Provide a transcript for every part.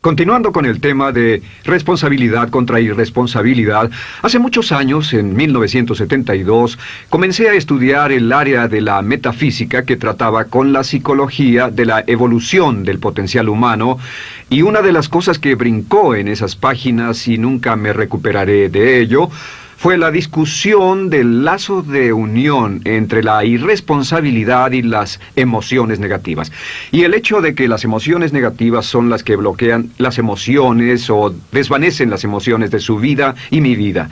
Continuando con el tema de responsabilidad contra irresponsabilidad, hace muchos años, en 1972, comencé a estudiar el área de la metafísica que trataba con la psicología de la evolución del potencial humano, y una de las cosas que brincó en esas páginas, y nunca me recuperaré de ello, fue la discusión del lazo de unión entre la irresponsabilidad y las emociones negativas. Y el hecho de que las emociones negativas son las que bloquean las emociones o desvanecen las emociones de su vida y mi vida.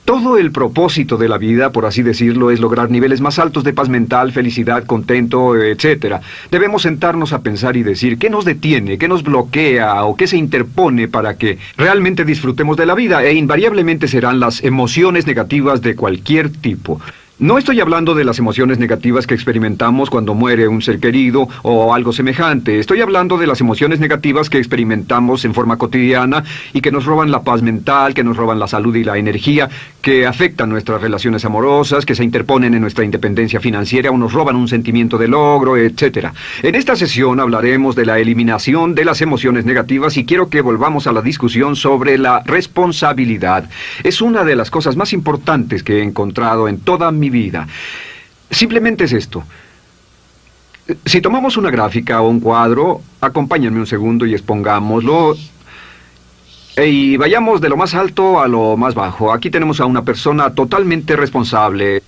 Todo el propósito de la vida, por así decirlo, es lograr niveles más altos de paz mental, felicidad, contento, etc. Debemos sentarnos a pensar y decir qué nos detiene, qué nos bloquea o qué se interpone para que realmente disfrutemos de la vida, e invariablemente serán las emociones negativas de cualquier tipo. No estoy hablando de las emociones negativas que experimentamos cuando muere un ser querido o algo semejante. Estoy hablando de las emociones negativas que experimentamos en forma cotidiana y que nos roban la paz mental, que nos roban la salud y la energía, que afectan nuestras relaciones amorosas, que se interponen en nuestra independencia financiera o nos roban un sentimiento de logro, etc. En esta sesión hablaremos de la eliminación de las emociones negativas y quiero que volvamos a la discusión sobre la responsabilidad. Es una de las cosas más importantes que he encontrado en toda mi vida. Simplemente es esto. Si tomamos una gráfica o un cuadro, acompáñenme un segundo y expongámoslo. Y vayamos de lo más alto a lo más bajo. Aquí tenemos a una persona totalmente responsable.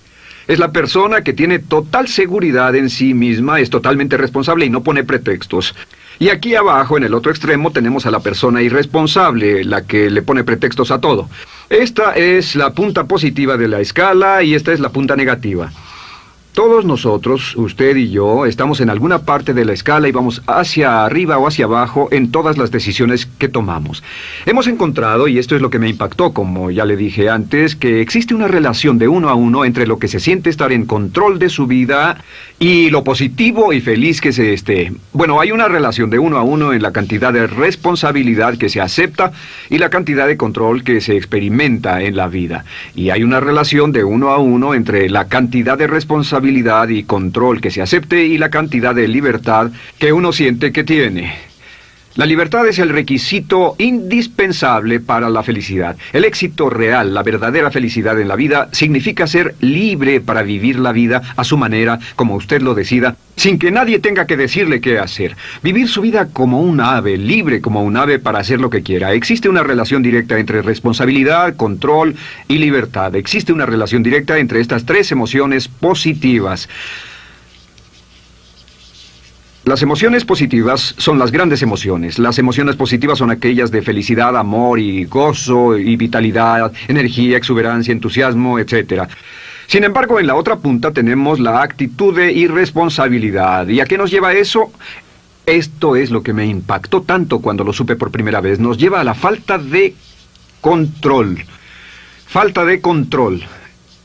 Es la persona que tiene total seguridad en sí misma, es totalmente responsable y no pone pretextos. Y aquí abajo, en el otro extremo, tenemos a la persona irresponsable, la que le pone pretextos a todo. Esta es la punta positiva de la escala y esta es la punta negativa. Todos nosotros, usted y yo, estamos en alguna parte de la escala y vamos hacia arriba o hacia abajo en todas las decisiones que tomamos. Hemos encontrado, y esto es lo que me impactó, como ya le dije antes, que existe una relación de uno a uno entre lo que se siente estar en control de su vida y lo positivo y feliz que se esté. Bueno, hay una relación de uno a uno en la cantidad de responsabilidad que se acepta y la cantidad de control que se experimenta en la vida. Y hay una relación de uno a uno entre la cantidad de responsabilidad y control que se acepte y la cantidad de libertad que uno siente que tiene. La libertad es el requisito indispensable para la felicidad. El éxito real, la verdadera felicidad en la vida, significa ser libre para vivir la vida a su manera, como usted lo decida, sin que nadie tenga que decirle qué hacer. Vivir su vida como un ave, libre como un ave para hacer lo que quiera. Existe una relación directa entre responsabilidad, control y libertad. Existe una relación directa entre estas tres emociones positivas. Las emociones positivas son las grandes emociones. Las emociones positivas son aquellas de felicidad, amor y gozo y vitalidad, energía, exuberancia, entusiasmo, etc. Sin embargo, en la otra punta tenemos la actitud de irresponsabilidad. ¿Y a qué nos lleva eso? Esto es lo que me impactó tanto cuando lo supe por primera vez. Nos lleva a la falta de control. Falta de control.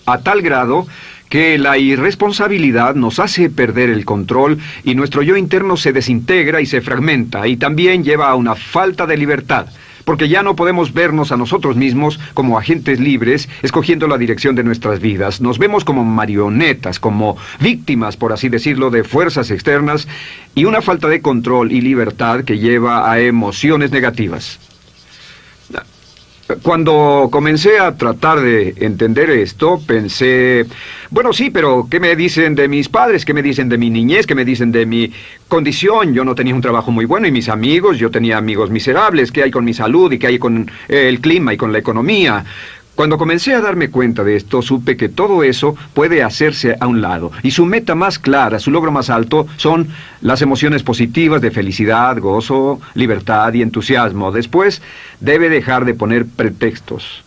A tal grado que la irresponsabilidad nos hace perder el control y nuestro yo interno se desintegra y se fragmenta, y también lleva a una falta de libertad, porque ya no podemos vernos a nosotros mismos como agentes libres, escogiendo la dirección de nuestras vidas. Nos vemos como marionetas, como víctimas, por así decirlo, de fuerzas externas, y una falta de control y libertad que lleva a emociones negativas. Cuando comencé a tratar de entender esto, pensé, bueno, sí, pero ¿qué me dicen de mis padres? ¿Qué me dicen de mi niñez? ¿Qué me dicen de mi condición? Yo no tenía un trabajo muy bueno y mis amigos, yo tenía amigos miserables. ¿Qué hay con mi salud y qué hay con el clima y con la economía? Cuando comencé a darme cuenta de esto, supe que todo eso puede hacerse a un lado. Y su meta más clara, su logro más alto, son las emociones positivas de felicidad, gozo, libertad y entusiasmo. Después, debe dejar de poner pretextos.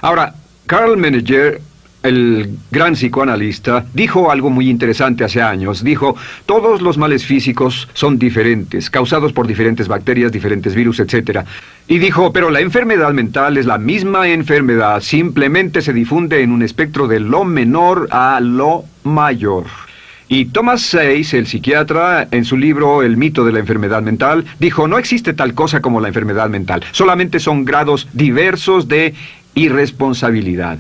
Ahora, Carl Menninger, el gran psicoanalista, dijo algo muy interesante hace años. Dijo, todos los males físicos son diferentes, causados por diferentes bacterias, diferentes virus, etc. Y dijo, pero la enfermedad mental es la misma enfermedad, simplemente se difunde en un espectro de lo menor a lo mayor. Y Thomas Sayce, el psiquiatra, en su libro El mito de la enfermedad mental, dijo, no existe tal cosa como la enfermedad mental, solamente son grados diversos de irresponsabilidad.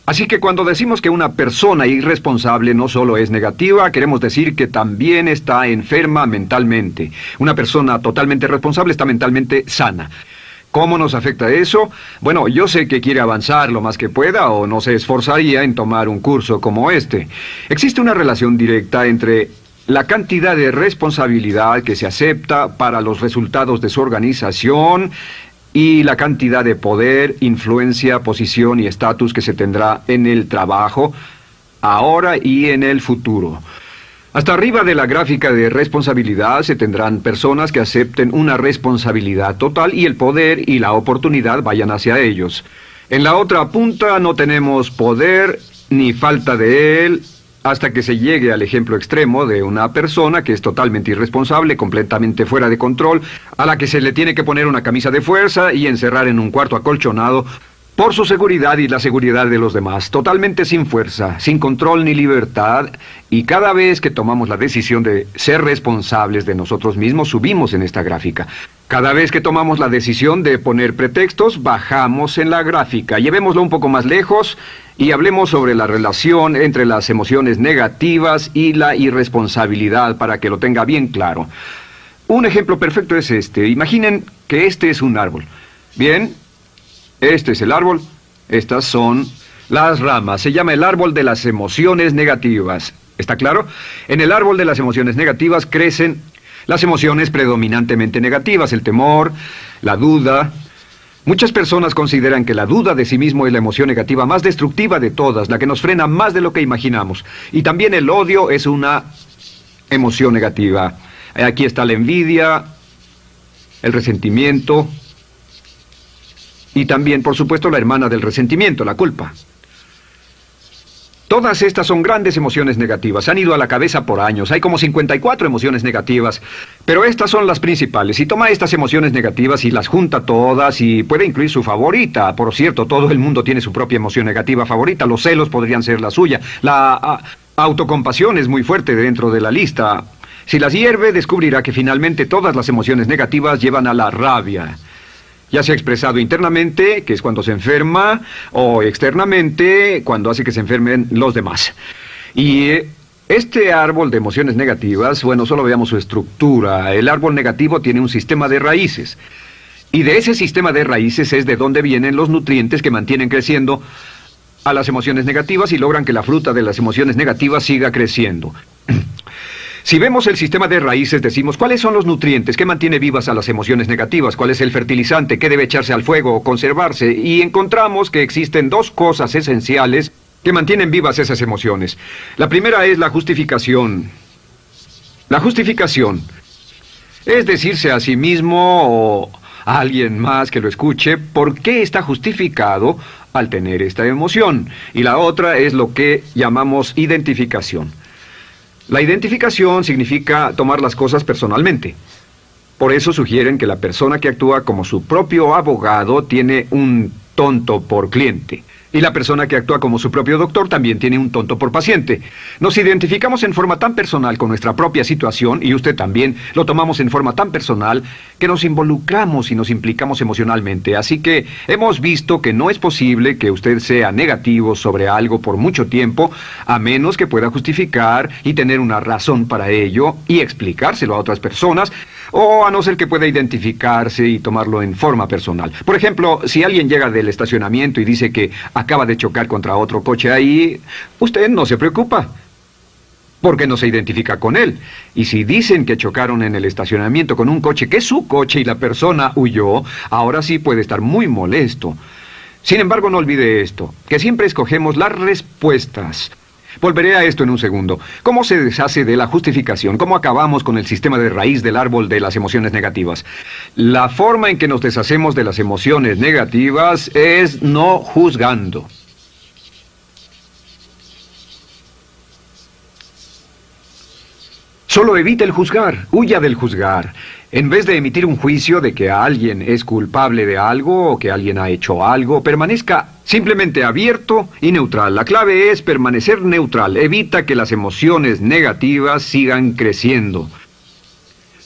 Así que cuando decimos que una persona irresponsable no solo es negativa, queremos decir que también está enferma mentalmente. Una persona totalmente responsable está mentalmente sana. ¿Cómo nos afecta eso? Bueno, yo sé que quiere avanzar lo más que pueda o no se esforzaría en tomar un curso como este. Existe una relación directa entre la cantidad de responsabilidad que se acepta para los resultados de su organización y la cantidad de poder, influencia, posición y estatus que se tendrá en el trabajo, ahora y en el futuro. Hasta arriba de la gráfica de responsabilidad se tendrán personas que acepten una responsabilidad total y el poder y la oportunidad vayan hacia ellos. En la otra punta no tenemos poder ni falta de él, hasta que se llegue al ejemplo extremo de una persona que es totalmente irresponsable, completamente fuera de control, a la que se le tiene que poner una camisa de fuerza y encerrar en un cuarto acolchonado por su seguridad y la seguridad de los demás, totalmente sin fuerza, sin control ni libertad, y cada vez que tomamos la decisión de ser responsables de nosotros mismos, subimos en esta gráfica. Cada vez que tomamos la decisión de poner pretextos, bajamos en la gráfica. Llevémoslo un poco más lejos y hablemos sobre la relación entre las emociones negativas y la irresponsabilidad para que lo tenga bien claro. Un ejemplo perfecto es este. Imaginen que este es un árbol. Bien, este es el árbol. Estas son las ramas. Se llama el árbol de las emociones negativas. ¿Está claro? En el árbol de las emociones negativas crecen las emociones predominantemente negativas, el temor, la duda. Muchas personas consideran que la duda de sí mismo es la emoción negativa más destructiva de todas, la que nos frena más de lo que imaginamos. Y también el odio es una emoción negativa. Aquí está la envidia, el resentimiento y también, por supuesto, la hermana del resentimiento, la culpa. Todas estas son grandes emociones negativas. Han ido a la cabeza por años. Hay como 54 emociones negativas. Pero estas son las principales. Si toma estas emociones negativas y las junta todas y puede incluir su favorita. Por cierto, todo el mundo tiene su propia emoción negativa favorita. Los celos podrían ser la suya. La autocompasión es muy fuerte dentro de la lista. Si las hierve, descubrirá que finalmente todas las emociones negativas llevan a la rabia. Ya sea expresado internamente, que es cuando se enferma, o externamente, cuando hace que se enfermen los demás. Y este árbol de emociones negativas, bueno, solo veamos su estructura. El árbol negativo tiene un sistema de raíces. Y de ese sistema de raíces es de donde vienen los nutrientes que mantienen creciendo a las emociones negativas y logran que la fruta de las emociones negativas siga creciendo. Si vemos el sistema de raíces, decimos, ¿cuáles son los nutrientes? ¿Qué mantiene vivas a las emociones negativas? ¿Cuál es el fertilizante? ¿Qué debe echarse al fuego o conservarse? Y encontramos que existen dos cosas esenciales que mantienen vivas esas emociones. La primera es la justificación. La justificación es decirse a sí mismo o a alguien más que lo escuche por qué está justificado al tener esta emoción. Y la otra es lo que llamamos identificación. La identificación significa tomar las cosas personalmente. Por eso sugieren que la persona que actúa como su propio abogado tiene un tonto por cliente. Y la persona que actúa como su propio doctor también tiene un tonto por paciente. Nos identificamos en forma tan personal con nuestra propia situación, y usted también, lo tomamos en forma tan personal, que nos involucramos y nos implicamos emocionalmente. Así que hemos visto que no es posible que usted sea negativo sobre algo por mucho tiempo, a menos que pueda justificar y tener una razón para ello y explicárselo a otras personas, o a no ser que pueda identificarse y tomarlo en forma personal. Por ejemplo, si alguien llega del estacionamiento y dice que acaba de chocar contra otro coche ahí, usted no se preocupa, porque no se identifica con él. Y si dicen que chocaron en el estacionamiento con un coche que es su coche y la persona huyó, ahora sí puede estar muy molesto. Sin embargo, no olvide esto, que siempre escogemos las respuestas. Volveré a esto en un segundo. ¿Cómo se deshace de la justificación? ¿Cómo acabamos con el sistema de raíz del árbol de las emociones negativas? La forma en que nos deshacemos de las emociones negativas es no juzgando. Solo evite el juzgar, huya del juzgar. En vez de emitir un juicio de que alguien es culpable de algo o que alguien ha hecho algo, permanezca simplemente abierto y neutral. La clave es permanecer neutral. Evita que las emociones negativas sigan creciendo.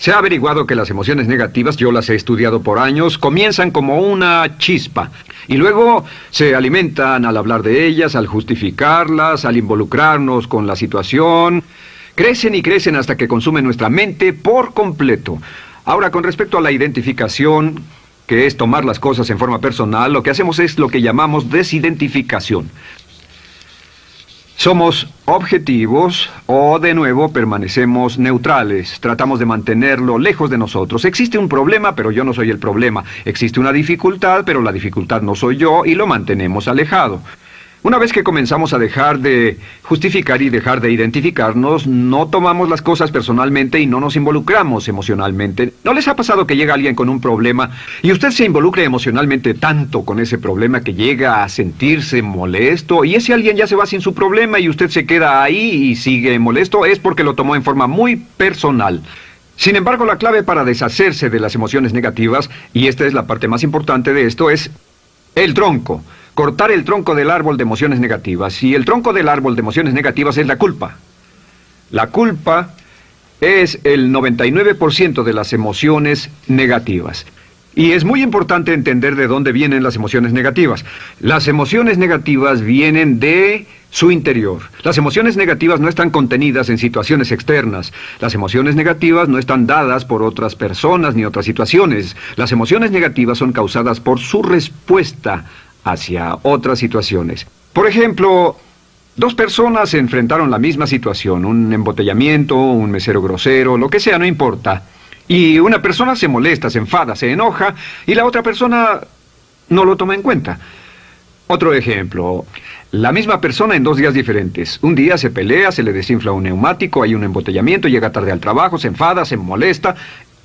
Se ha averiguado que las emociones negativas, yo las he estudiado por años, comienzan como una chispa y luego se alimentan al hablar de ellas, al justificarlas, al involucrarnos con la situación. Crecen y crecen hasta que consumen nuestra mente por completo. Ahora, con respecto a la identificación, que es tomar las cosas en forma personal, lo que hacemos es lo que llamamos desidentificación. Somos objetivos o, de nuevo, permanecemos neutrales. Tratamos de mantenerlo lejos de nosotros. Existe un problema, pero yo no soy el problema. Existe una dificultad, pero la dificultad no soy yo, y lo mantenemos alejado. Una vez que comenzamos a dejar de justificar y dejar de identificarnos, no tomamos las cosas personalmente y no nos involucramos emocionalmente. ¿No les ha pasado que llega alguien con un problema y usted se involucra emocionalmente tanto con ese problema que llega a sentirse molesto y ese alguien ya se va sin su problema y usted se queda ahí y sigue molesto? Es porque lo tomó en forma muy personal. Sin embargo, la clave para deshacerse de las emociones negativas, y esta es la parte más importante de esto, es el tronco. Cortar el tronco del árbol de emociones negativas. Y el tronco del árbol de emociones negativas es la culpa. La culpa es el 99% de las emociones negativas. Y es muy importante entender de dónde vienen las emociones negativas. Las emociones negativas vienen de su interior. Las emociones negativas no están contenidas en situaciones externas. Las emociones negativas no están dadas por otras personas ni otras situaciones. Las emociones negativas son causadas por su respuesta hacia otras situaciones. Por ejemplo, dos personas se enfrentaron a la misma situación, un embotellamiento, un mesero grosero, lo que sea, no importa. Y una persona se molesta, se enfada, se enoja, y la otra persona no lo toma en cuenta. Otro ejemplo, la misma persona en 2 días diferentes. Un día se pelea, se le desinfla un neumático, hay un embotellamiento, llega tarde al trabajo, se enfada, se molesta.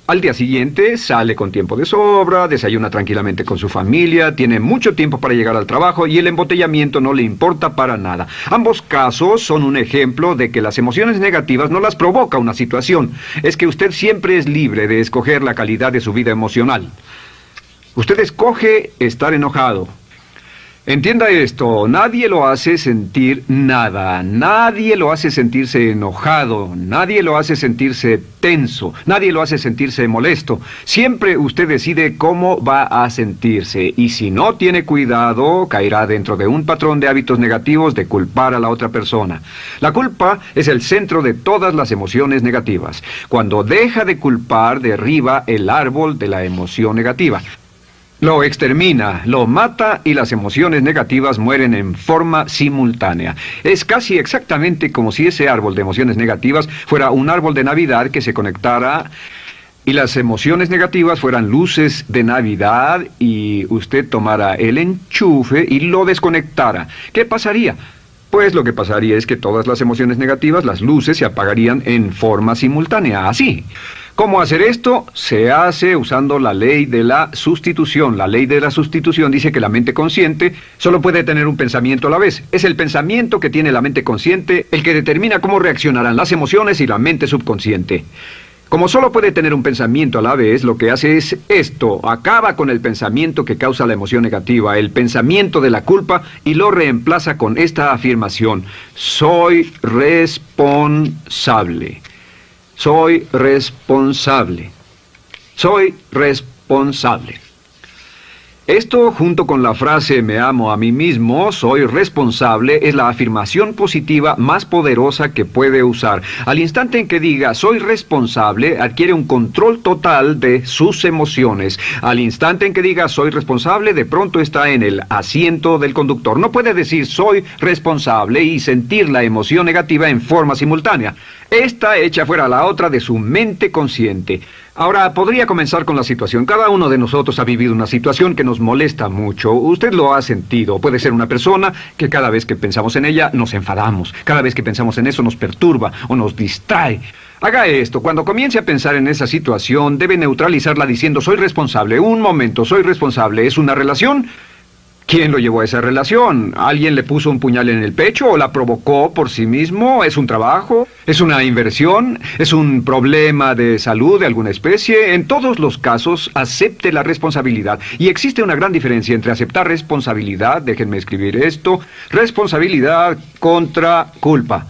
Al día siguiente sale con tiempo de sobra, desayuna tranquilamente con su familia, tiene mucho tiempo para llegar al trabajo y el embotellamiento no le importa para nada. Ambos casos son un ejemplo de que las emociones negativas no las provoca una situación. Es que usted siempre es libre de escoger la calidad de su vida emocional. Usted escoge estar enojado. Entienda esto, nadie lo hace sentir nada, nadie lo hace sentirse enojado, nadie lo hace sentirse tenso, nadie lo hace sentirse molesto. Siempre usted decide cómo va a sentirse y si no tiene cuidado, caerá dentro de un patrón de hábitos negativos de culpar a la otra persona. La culpa es el centro de todas las emociones negativas. Cuando deja de culpar, derriba el árbol de la emoción negativa. Lo extermina, lo mata y las emociones negativas mueren en forma simultánea. Es casi exactamente como si ese árbol de emociones negativas fuera un árbol de Navidad que se conectara y las emociones negativas fueran luces de Navidad y usted tomara el enchufe y lo desconectara. ¿Qué pasaría? Pues lo que pasaría es que todas las emociones negativas, las luces, se apagarían en forma simultánea, así. ¿Cómo hacer esto? Se hace usando la ley de la sustitución. La ley de la sustitución dice que la mente consciente solo puede tener un pensamiento a la vez. Es el pensamiento que tiene la mente consciente el que determina cómo reaccionarán las emociones y la mente subconsciente. Como solo puede tener un pensamiento a la vez, lo que hace es esto: acaba con el pensamiento que causa la emoción negativa, el pensamiento de la culpa, y lo reemplaza con esta afirmación: soy responsable. Soy responsable. Soy responsable. Esto, junto con la frase me amo a mí mismo, soy responsable, es la afirmación positiva más poderosa que puede usar. Al instante en que diga soy responsable, adquiere un control total de sus emociones. Al instante en que diga soy responsable, de pronto está en el asiento del conductor. No puede decir soy responsable y sentir la emoción negativa en forma simultánea. Esta echa fuera la otra de su mente consciente. Ahora, podría comenzar con la situación. Cada uno de nosotros ha vivido una situación que nos molesta mucho. Usted lo ha sentido. Puede ser una persona que cada vez que pensamos en ella nos enfadamos. Cada vez que pensamos en eso nos perturba o nos distrae. Haga esto. Cuando comience a pensar en esa situación, debe neutralizarla diciendo soy responsable. Un momento, soy responsable. ¿Es una relación? ¿Quién lo llevó a esa relación? ¿Alguien le puso un puñal en el pecho o la provocó por sí mismo? ¿Es un trabajo? ¿Es una inversión? ¿Es un problema de salud de alguna especie? En todos los casos, acepte la responsabilidad. Y existe una gran diferencia entre aceptar responsabilidad, déjenme escribir esto, responsabilidad contra culpa.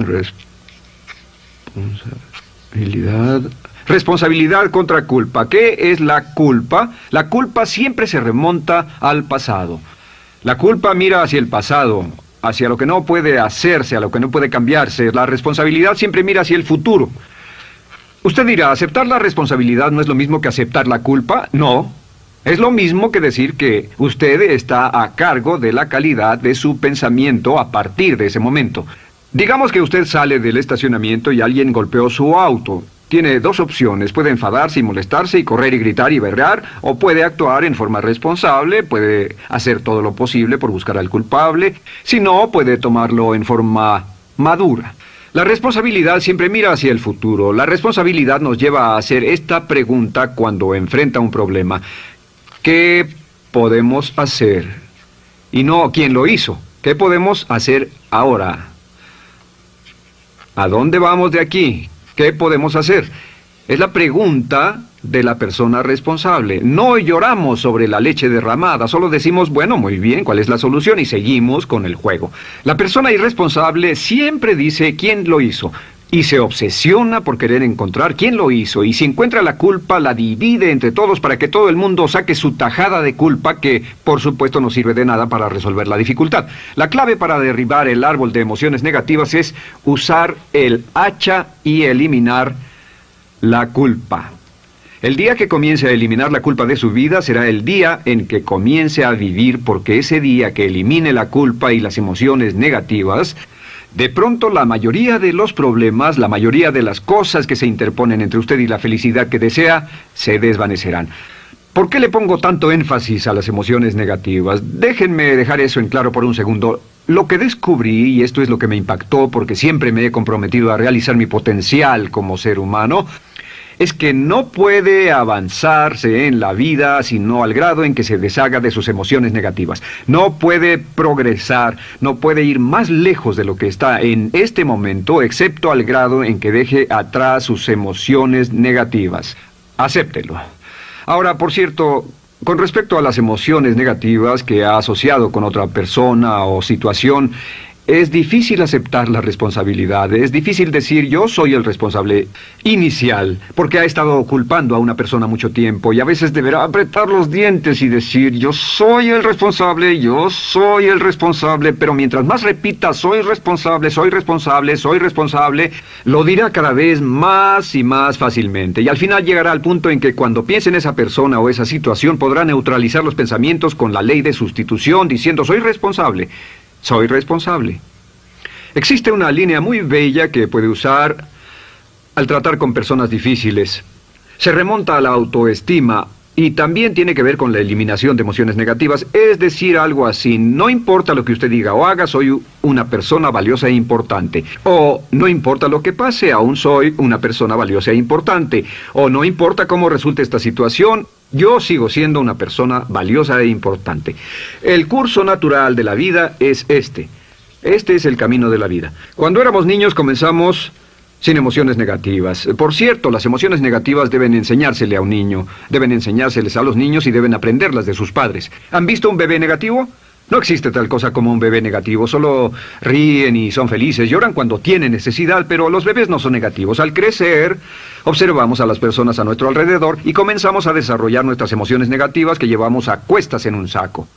Responsabilidad. Responsabilidad contra culpa. ¿Qué es la culpa? La culpa siempre se remonta al pasado. La culpa mira hacia el pasado, hacia lo que no puede hacerse, a lo que no puede cambiarse. La responsabilidad siempre mira hacia el futuro. Usted dirá, ¿aceptar la responsabilidad no es lo mismo que aceptar la culpa? No. Es lo mismo que decir que usted está a cargo de la calidad de su pensamiento a partir de ese momento. Digamos que usted sale del estacionamiento y alguien golpeó su auto. Tiene dos opciones: puede enfadarse y molestarse y correr y gritar y berrear, o puede actuar en forma responsable, puede hacer todo lo posible por buscar al culpable. Si no, puede tomarlo en forma madura. La responsabilidad siempre mira hacia el futuro. La responsabilidad nos lleva a hacer esta pregunta cuando enfrenta un problema: ¿qué podemos hacer? Y no ¿quién lo hizo? ¿Qué podemos hacer ahora? ¿A dónde vamos de aquí? ¿Qué podemos hacer? Es la pregunta de la persona responsable. No lloramos sobre la leche derramada, solo decimos, bueno, muy bien, ¿cuál es la solución? Y seguimos con el juego. La persona irresponsable siempre dice quién lo hizo y se obsesiona por querer encontrar quién lo hizo, y si encuentra la culpa la divide entre todos para que todo el mundo saque su tajada de culpa, que por supuesto no sirve de nada para resolver la dificultad. La clave para derribar el árbol de emociones negativas es usar el hacha y eliminar la culpa. El día que comience a eliminar la culpa de su vida será el día en que comience a vivir, porque ese día que elimine la culpa y las emociones negativas, de pronto la mayoría de los problemas, la mayoría de las cosas que se interponen entre usted y la felicidad que desea, se desvanecerán. ¿Por qué le pongo tanto énfasis a las emociones negativas? Déjenme dejar eso en claro por un segundo. Lo que descubrí, y esto es lo que me impactó porque siempre me he comprometido a realizar mi potencial como ser humano, es que no puede avanzarse en la vida sino al grado en que se deshaga de sus emociones negativas. No puede progresar, no puede ir más lejos de lo que está en este momento, excepto al grado en que deje atrás sus emociones negativas. Acéptelo. Ahora, por cierto, con respecto a las emociones negativas que ha asociado con otra persona o situación, es difícil aceptar la responsabilidad, es difícil decir yo soy el responsable inicial, porque ha estado culpando a una persona mucho tiempo y a veces deberá apretar los dientes y decir yo soy el responsable, pero mientras más repita soy responsable, lo dirá cada vez más y más fácilmente, y al final llegará al punto en que cuando piense en esa persona o esa situación podrá neutralizar los pensamientos con la ley de sustitución diciendo soy responsable. Soy responsable. Existe una línea muy bella que puede usar al tratar con personas difíciles. Se remonta a la autoestima y también tiene que ver con la eliminación de emociones negativas. Es decir, algo así: no importa lo que usted diga o haga, soy una persona valiosa e importante. O no importa lo que pase, aún soy una persona valiosa e importante. O no importa cómo resulte esta situación, yo sigo siendo una persona valiosa e importante. El curso natural de la vida es este. Este es el camino de la vida. Cuando éramos niños comenzamos sin emociones negativas. Por cierto, las emociones negativas deben enseñársele a un niño. Deben enseñárseles a los niños y deben aprenderlas de sus padres. ¿Han visto un bebé negativo? No existe tal cosa como un bebé negativo. Solo ríen y son felices. Lloran cuando tienen necesidad, pero los bebés no son negativos. Al crecer, observamos a las personas a nuestro alrededor y comenzamos a desarrollar nuestras emociones negativas que llevamos a cuestas en un saco.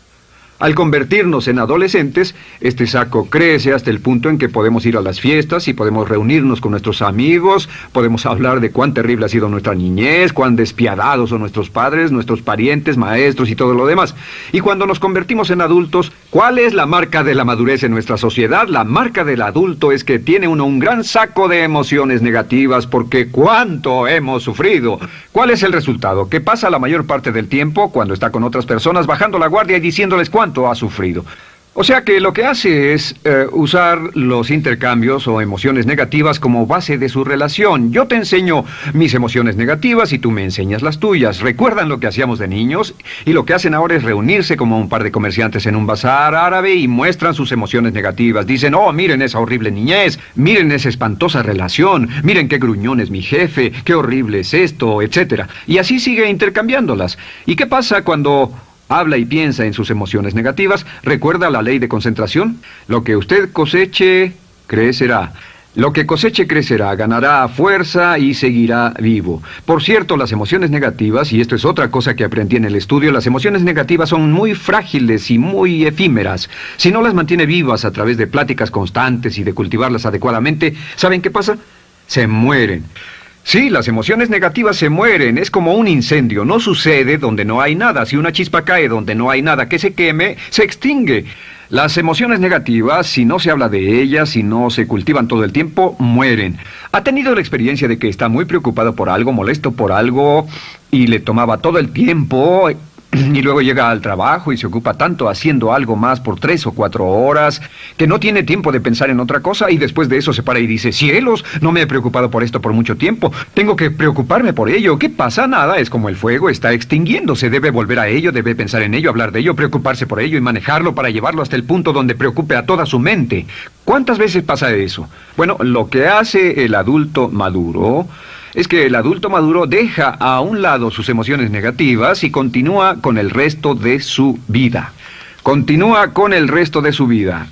Al convertirnos en adolescentes, este saco crece hasta el punto en que podemos ir a las fiestas y podemos reunirnos con nuestros amigos, podemos hablar de cuán terrible ha sido nuestra niñez, cuán despiadados son nuestros padres, nuestros parientes, maestros y todo lo demás. Y cuando nos convertimos en adultos, ¿cuál es la marca de la madurez en nuestra sociedad? La marca del adulto es que tiene uno un gran saco de emociones negativas, porque ¿cuánto hemos sufrido? ¿Cuál es el resultado? Que pasa la mayor parte del tiempo, cuando está con otras personas, bajando la guardia y diciéndoles cuánto ha sufrido. O sea que lo que hace es usar los intercambios o emociones negativas como base de su relación. Yo te enseño mis emociones negativas y tú me enseñas las tuyas. ¿Recuerdan lo que hacíamos de niños? Y lo que hacen ahora es reunirse como un par de comerciantes en un bazar árabe y muestran sus emociones negativas. Dicen, oh, miren esa horrible niñez, miren esa espantosa relación, miren qué gruñón es mi jefe, qué horrible es esto, etc. Y así sigue intercambiándolas. ¿Y qué pasa cuando habla y piensa en sus emociones negativas? ¿Recuerda la ley de concentración? Lo que usted coseche, crecerá. Lo que coseche crecerá, ganará fuerza y seguirá vivo. Por cierto, las emociones negativas, y esto es otra cosa que aprendí en el estudio, las emociones negativas son muy frágiles y muy efímeras. Si no las mantiene vivas a través de pláticas constantes y de cultivarlas adecuadamente, ¿saben qué pasa? Se mueren. Sí, las emociones negativas se mueren, es como un incendio, no sucede donde no hay nada. Si una chispa cae donde no hay nada que se queme, se extingue. Las emociones negativas, si no se habla de ellas, si no se cultivan todo el tiempo, mueren. ¿Ha tenido la experiencia de que está muy preocupado por algo, molesto por algo, y le tomaba todo el tiempo, y luego llega al trabajo y se ocupa tanto haciendo algo más por 3 o 4 horas, que no tiene tiempo de pensar en otra cosa, y después de eso se para y dice, cielos, no me he preocupado por esto por mucho tiempo, tengo que preocuparme por ello? ¿Qué pasa? Nada, es como el fuego, está extinguiéndose, debe volver a ello, debe pensar en ello, hablar de ello, preocuparse por ello y manejarlo para llevarlo hasta el punto donde preocupe a toda su mente. ¿Cuántas veces pasa eso? Bueno, lo que hace el adulto maduro es que el adulto maduro deja a un lado sus emociones negativas y continúa con el resto de su vida. Continúa con el resto de su vida.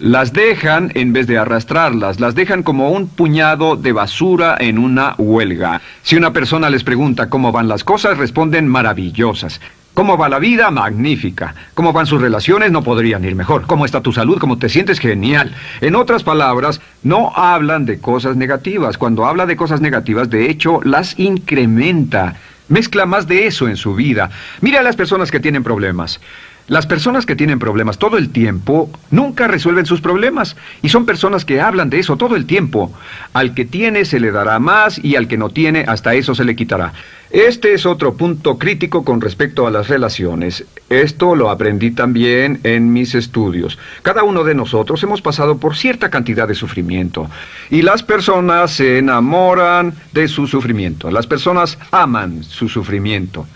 Las dejan en vez de arrastrarlas, las dejan como un puñado de basura en una huelga. Si una persona les pregunta cómo van las cosas, responden maravillosas. ¿Cómo va la vida? Magnífica. ¿Cómo van sus relaciones? No podrían ir mejor. ¿Cómo está tu salud? ¿Cómo te sientes? Genial. En otras palabras, no hablan de cosas negativas. Cuando habla de cosas negativas, de hecho, las incrementa. Mezcla más de eso en su vida. Mira a las personas que tienen problemas. Las personas que tienen problemas todo el tiempo nunca resuelven sus problemas. Y son personas que hablan de eso todo el tiempo. Al que tiene se le dará más y al que no tiene hasta eso se le quitará. Este es otro punto crítico con respecto a las relaciones. Esto lo aprendí también en mis estudios. Cada uno de nosotros hemos pasado por cierta cantidad de sufrimiento. Y las personas se enamoran de su sufrimiento. Las personas aman su sufrimiento.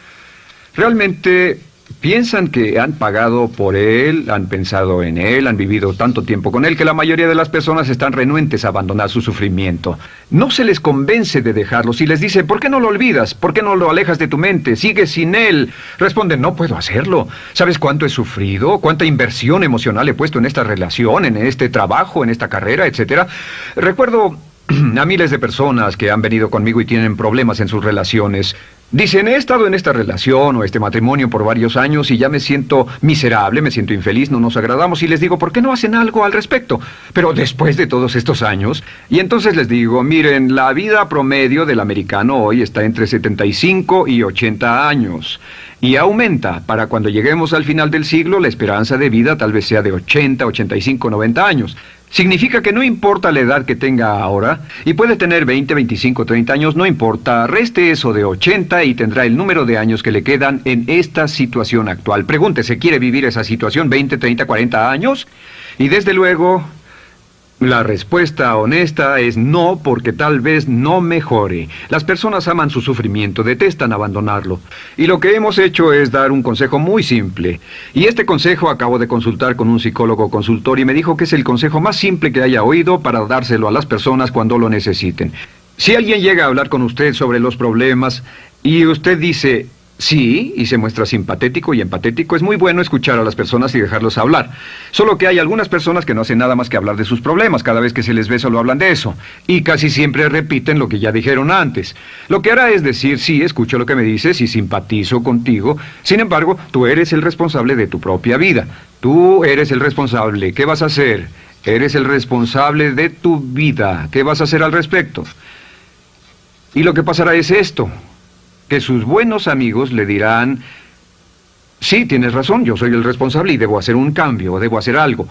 Realmente piensan que han pagado por él, han pensado en él, han vivido tanto tiempo con él que la mayoría de las personas están renuentes a abandonar su sufrimiento. No se les convence de dejarlo. Si les dice, ¿por qué no lo olvidas? ¿Por qué no lo alejas de tu mente? ¿Sigues sin él? Responden, no puedo hacerlo. ¿Sabes cuánto he sufrido? ¿Cuánta inversión emocional he puesto en esta relación, en este trabajo, en esta carrera, etcétera? Recuerdo a miles de personas que han venido conmigo y tienen problemas en sus relaciones. Dicen, he estado en esta relación o este matrimonio por varios años y ya me siento miserable, me siento infeliz, no nos agradamos, y les digo, ¿por qué no hacen algo al respecto? Pero después de todos estos años, y entonces les digo, miren, la vida promedio del americano hoy está entre 75 y 80 años. Y aumenta. Para cuando lleguemos al final del siglo, la esperanza de vida tal vez sea de 80, 85, 90 años. Significa que no importa la edad que tenga ahora, y puede tener 20, 25, 30 años, no importa, reste eso de 80 y tendrá el número de años que le quedan en esta situación actual. Pregúntese, ¿quiere vivir esa situación 20, 30, 40 años? Y desde luego, la respuesta honesta es no, porque tal vez no mejore. Las personas aman su sufrimiento, detestan abandonarlo. Y lo que hemos hecho es dar un consejo muy simple. Y este consejo acabo de consultar con un psicólogo consultor y me dijo que es el consejo más simple que haya oído para dárselo a las personas cuando lo necesiten. Si alguien llega a hablar con usted sobre los problemas y usted dice sí, y se muestra simpatético y empatético, es muy bueno escuchar a las personas y dejarlos hablar. Solo que hay algunas personas que no hacen nada más que hablar de sus problemas. Cada vez que se les ve solo hablan de eso. Y casi siempre repiten lo que ya dijeron antes. Lo que hará es decir, sí, escucho lo que me dices y simpatizo contigo. Sin embargo, tú eres el responsable de tu propia vida. Tú eres el responsable. ¿Qué vas a hacer? Eres el responsable de tu vida. ¿Qué vas a hacer al respecto? Y lo que pasará es esto, que sus buenos amigos le dirán, sí, tienes razón, yo soy el responsable y debo hacer un cambio, o debo hacer algo.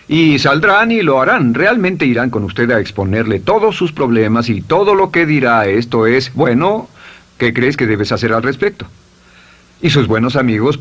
Y saldrán y lo harán, realmente irán con usted a exponerle todos sus problemas y todo lo que dirá esto es, bueno, ¿qué crees que debes hacer al respecto? Y sus buenos amigos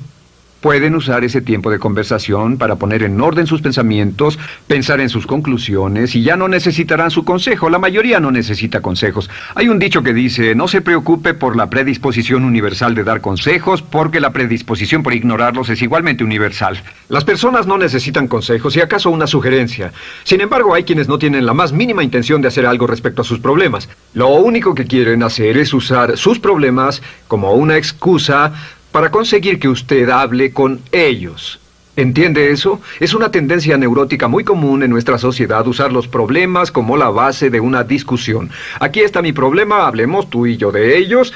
pueden usar ese tiempo de conversación para poner en orden sus pensamientos, pensar en sus conclusiones, y ya no necesitarán su consejo. La mayoría no necesita consejos. Hay un dicho que dice, no se preocupe por la predisposición universal de dar consejos, porque la predisposición por ignorarlos es igualmente universal. Las personas no necesitan consejos, si acaso una sugerencia. Sin embargo, hay quienes no tienen la más mínima intención de hacer algo respecto a sus problemas. Lo único que quieren hacer es usar sus problemas como una excusa para conseguir que usted hable con ellos. ¿Entiende eso? Es una tendencia neurótica muy común en nuestra sociedad usar los problemas como la base de una discusión. Aquí está mi problema, hablemos tú y yo de ellos.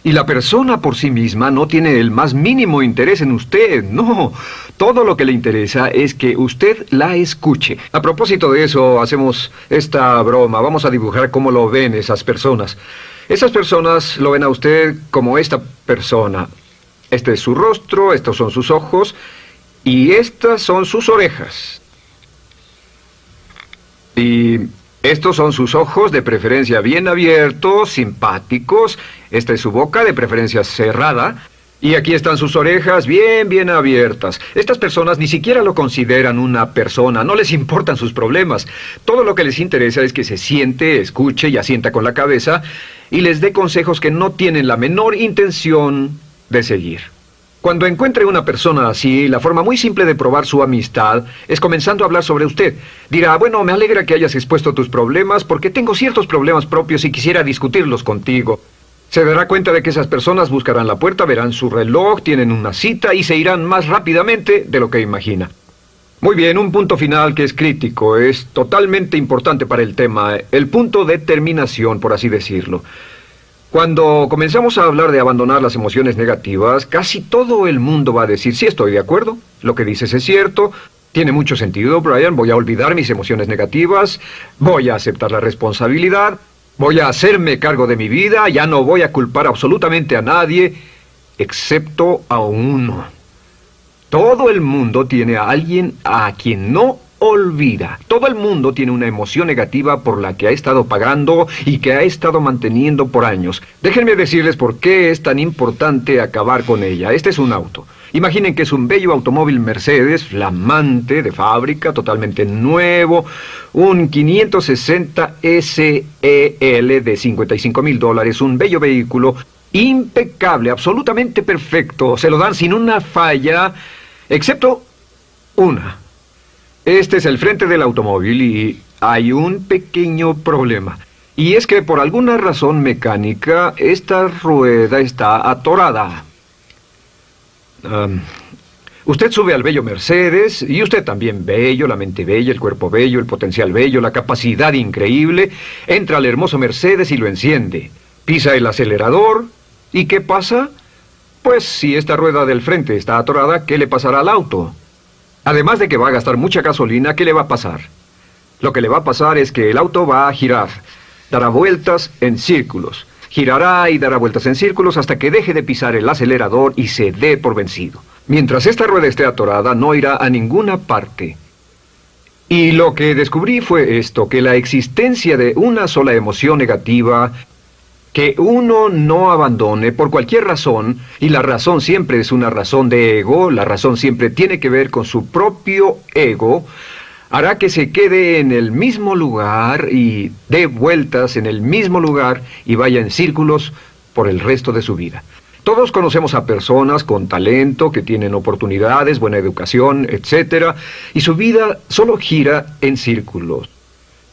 Y la persona por sí misma no tiene el más mínimo interés en usted, no. Todo lo que le interesa es que usted la escuche. A propósito de eso, hacemos esta broma. Vamos a dibujar cómo lo ven esas personas. Esas personas lo ven a usted como esta persona. Este es su rostro, estos son sus ojos y estas son sus orejas. Y estos son sus ojos, de preferencia bien abiertos, simpáticos. Esta es su boca, de preferencia cerrada. Y aquí están sus orejas bien abiertas. Estas personas ni siquiera lo consideran una persona, no les importan sus problemas. Todo lo que les interesa es que se siente, escuche y asienta con la cabeza y les dé consejos que no tienen la menor intención de seguir. Cuando encuentre una persona así, la forma muy simple de probar su amistad es comenzando a hablar sobre usted. Dirá, bueno, me alegra que hayas expuesto tus problemas porque tengo ciertos problemas propios y quisiera discutirlos contigo. Se dará cuenta de que esas personas buscarán la puerta, verán su reloj, tienen una cita y se irán más rápidamente de lo que imagina. Muy bien, un punto final que es crítico, es totalmente importante para el tema, el punto de terminación, por así decirlo. Cuando comenzamos a hablar de abandonar las emociones negativas, casi todo el mundo va a decir, sí, estoy de acuerdo, lo que dices es cierto, tiene mucho sentido, Brian, voy a olvidar mis emociones negativas, voy a aceptar la responsabilidad, voy a hacerme cargo de mi vida, ya no voy a culpar absolutamente a nadie, excepto a uno. Todo el mundo tiene a alguien a quien no olvida. Todo el mundo tiene una emoción negativa por la que ha estado pagando y que ha estado manteniendo por años. Déjenme decirles por qué es tan importante acabar con ella. Este es un auto. Imaginen que es un bello automóvil Mercedes, flamante, de fábrica, totalmente nuevo, un 560 SEL de $55,000, un bello vehículo, impecable, absolutamente perfecto. Se lo dan sin una falla, excepto una. Este es el frente del automóvil y hay un pequeño problema. Y es que por alguna razón mecánica, esta rueda está atorada. Usted sube al bello Mercedes, y usted también bello, la mente bella, el cuerpo bello, el potencial bello, la capacidad increíble. Entra al hermoso Mercedes y lo enciende. Pisa el acelerador, ¿y qué pasa? Pues si esta rueda del frente está atorada, ¿qué le pasará al auto? Además de que va a gastar mucha gasolina, ¿qué le va a pasar? Lo que le va a pasar es que el auto va a girar, dará vueltas en círculos. Girará y dará vueltas en círculos hasta que deje de pisar el acelerador y se dé por vencido. Mientras esta rueda esté atorada, no irá a ninguna parte. Y lo que descubrí fue esto, que la existencia de una sola emoción negativa que uno no abandone por cualquier razón, y la razón siempre es una razón de ego, la razón siempre tiene que ver con su propio ego, hará que se quede en el mismo lugar y dé vueltas en el mismo lugar y vaya en círculos por el resto de su vida. Todos conocemos a personas con talento, que tienen oportunidades, buena educación, etc., y su vida solo gira en círculos.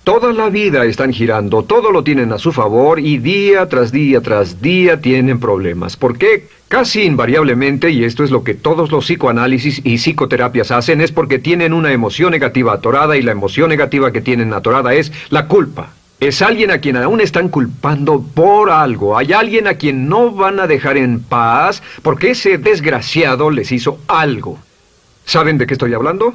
Toda la vida están girando, todo lo tienen a su favor y día tras día tras día tienen problemas. ¿Por qué? Casi invariablemente, y esto es lo que todos los psicoanálisis y psicoterapias hacen, es porque tienen una emoción negativa atorada y la emoción negativa que tienen atorada es la culpa. Es alguien a quien aún están culpando por algo. Hay alguien a quien no van a dejar en paz porque ese desgraciado les hizo algo. ¿Saben de qué estoy hablando?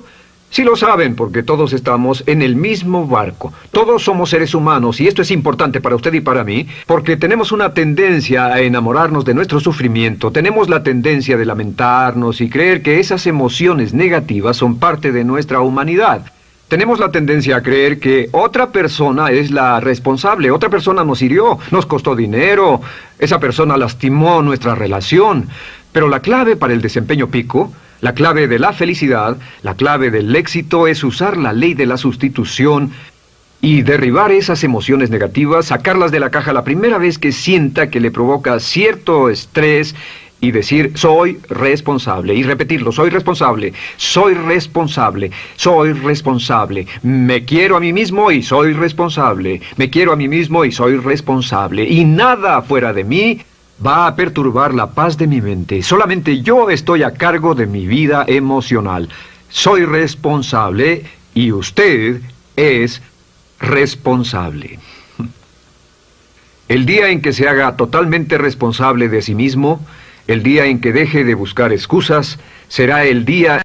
Sí lo saben, porque todos estamos en el mismo barco. Todos somos seres humanos, y esto es importante para usted y para mí, porque tenemos una tendencia a enamorarnos de nuestro sufrimiento. Tenemos la tendencia de lamentarnos y creer que esas emociones negativas son parte de nuestra humanidad. Tenemos la tendencia a creer que otra persona es la responsable, otra persona nos hirió, nos costó dinero, esa persona lastimó nuestra relación. Pero la clave para el desempeño pico, la clave de la felicidad, la clave del éxito es usar la ley de la sustitución y derribar esas emociones negativas, sacarlas de la caja la primera vez que sienta que le provoca cierto estrés y decir, soy responsable, y repetirlo, soy responsable, soy responsable, soy responsable, me quiero a mí mismo y soy responsable, me quiero a mí mismo y soy responsable, y nada fuera de mí va a perturbar la paz de mi mente. Solamente yo estoy a cargo de mi vida emocional. Soy responsable y usted es responsable. El día en que se haga totalmente responsable de sí mismo, el día en que deje de buscar excusas, será el día